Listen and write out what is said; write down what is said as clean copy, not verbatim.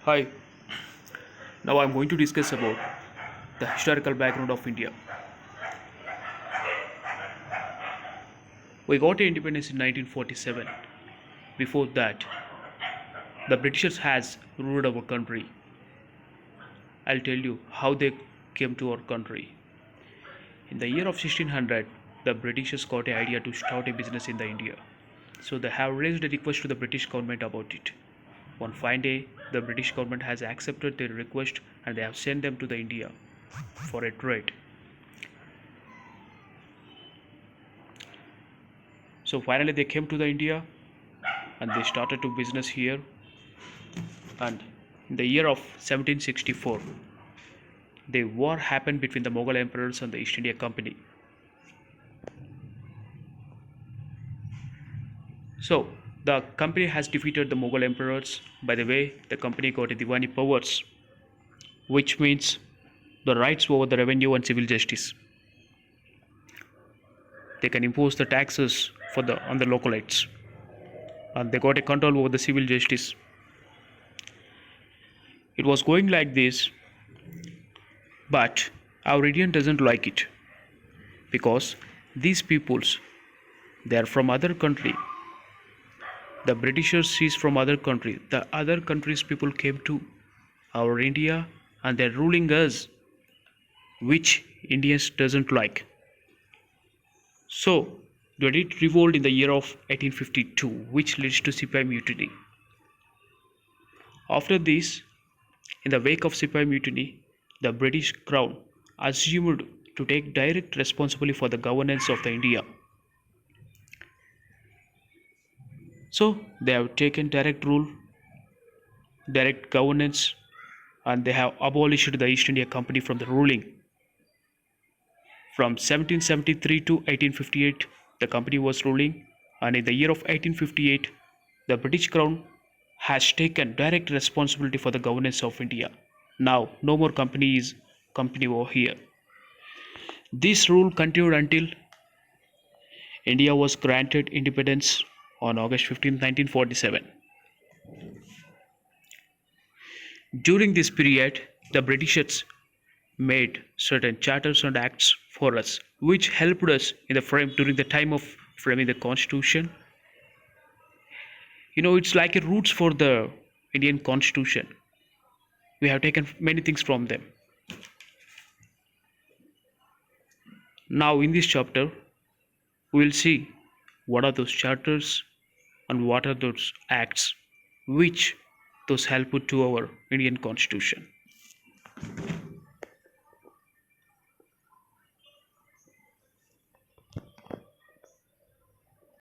Hi, now I'm going to discuss about the historical background of India. We got independence in 1947. Before that, the Britishers has ruled our country. I'll tell you how they came to our country. In the year of 1600, the Britishers got an idea to start a business in the India. So they have raised a request to the British government about it. One fine day, the British government has accepted their request and they have sent them to the India for a trade. So finally they came to the India and they started to business here. And in the year of 1764, the war happened between the Mughal emperors and the East India Company. So the company has defeated the Mughal emperors. By the way, the company got a Diwani powers, which means the rights over the revenue and civil justice. They can impose the taxes for the on the localites, and they got a control over the civil justice. It was going like this, but our Indian doesn't like it because these peoples, they are from other country. The Britishers is from other country. The other countries people came to our India and they're ruling us, which Indians doesn't like. So they did revolt in the year of 1852, which leads to Sepoy Mutiny. After this, in the wake of Sepoy Mutiny, the British Crown assumed to take direct responsibility for the governance of the India. So they have taken direct rule, direct governance, and they have abolished the East India Company from the ruling. From 1773 to 1858, the company was ruling, and in the year of 1858, the British Crown has taken direct responsibility for the governance of India. Now, no more company over here. This rule continued until India was granted independence on August 15, 1947. During this period, the Britishers made certain charters and acts for us, which helped us in the frame during the time of framing the Constitution. It's like a roots for the Indian Constitution. We have taken many things from them. Now, in this chapter, we will see what are those charters and what are those acts which those help to our Indian Constitution.